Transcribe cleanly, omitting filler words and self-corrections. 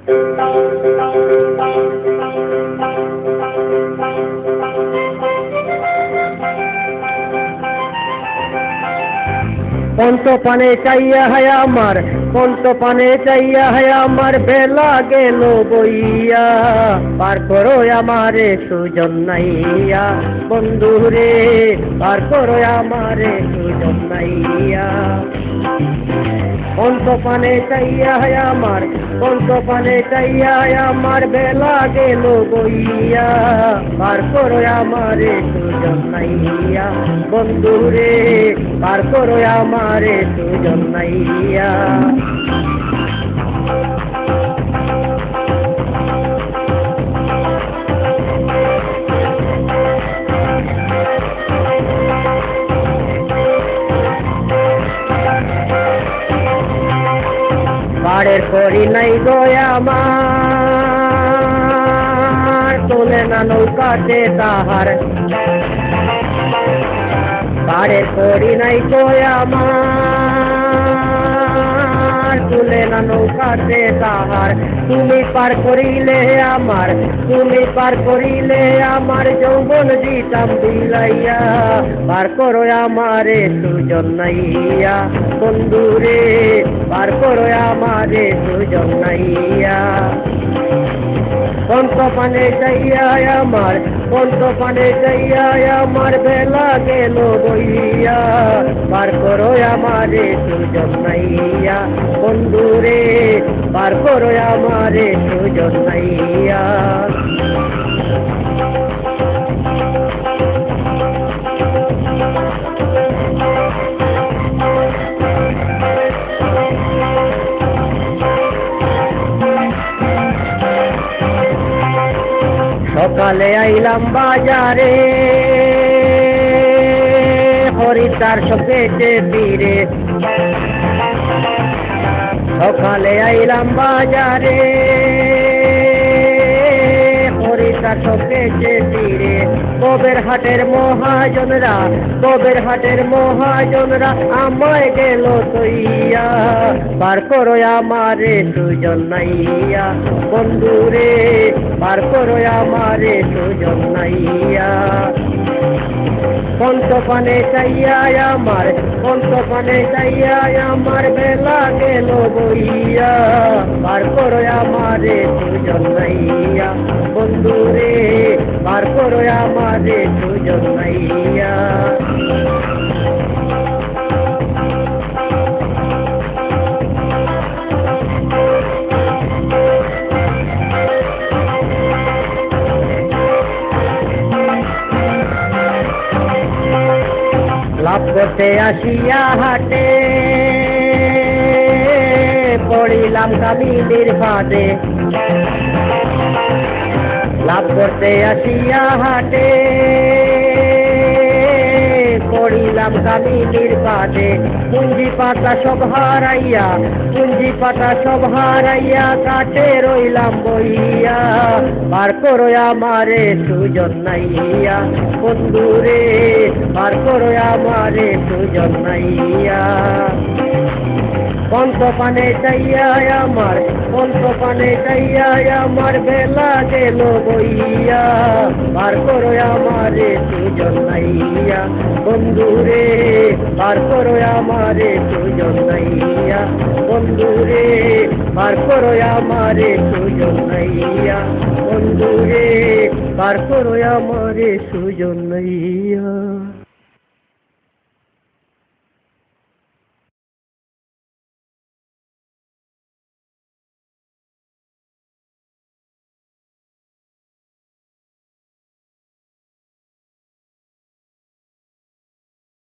পঞ্চপানে চাইয়া হায় আমার, পঞ্চপানে চাইয়া হায় আমার, বেলা গেল বইয়া, পার করো আমারে সুজন নাইয়া, বন্ধুরে পার করো আমারে সুজন নাইয়া। পঞ্চপানে চাইয়া হায় আমার, পঞ্চপানে চাইয়া হায় আমার, বেলা গেল বইয়া, পার করো আমারে সুজন নাইয়া, বন্ধুরে পার করো আমারে সুজন নাইয়া। পাড়ের করি নাই গয়া আমার, তোলে না নৌকাতে তাহার, পাড়ের করি নাই গয়া আমার, তুলে না নৌকাতে তাহার, তুমি পার করিলে আমার, তুমি পার করিলে আমার, যৌবন দিতাম বিলাইয়া, পার করো আমারে সুজন নাইয়া, বন্ধুরে পার করো আমারে সুজন নাইয়া। পঞ্চপানে চাইয়া আমার, পঞ্চপানে চাইয়া আমার, বেলা গেল বইয়া, পার করো আমারে সুজন নাইয়া, বন্ধুরে পার করো আমারে সুজন নাইয়া। সকালে আইলাম বাজারে, হরিদ্বার শোকেছে তীরে, সকালে আইলাম বাজারে, হরিদ্বার শোকেছে তীরে, কবের হাটের মহাজনরা, কবের হাটের মহাজনরা, আমায় গেল তৈয়া, পার করো আমারে সুজন নাইয়া, বন্ধুরে পার করো আমারে সুজন নাইয়া। পঞ্চপানে চাইয়া আমার, পঞ্চপানে চাইয়া আমার, বেলা গেল বইয়া, পার করো আমারে সুজন নাইয়া, বন্ধুরে পার করো আমারে সুজন নাইয়া। লাভ করতে আসিয়া হাটে, পড়িলাম কামিনীর ফাঁদে, লাভ করতে আসিয়া হাটে, পড়িলাম কামিনীর ফাঁদে, পুঞ্জি পাতা সব হারাইয়া, পুঞ্জি পাতা সব হারাইয়া, কাটে রইলাম বইয়া, পার করো আমারে সুজন নাইয়া, বন্ধুরে পার করো আমারে সুজন নাইয়া। পঞ্চপানে চাইয়া আমার, পঞ্চপানে চাইয়া আমার, বেলা গেল বইয়া, পার করো আমারে সুজন নাইয়া, বন্ধুরে পার করো আমারে সুজন নাইয়া, বন্ধুরে পার করো আমারে সুজন নাইয়া, বন্ধুরে পার করো আমারে সুজন নাইয়া।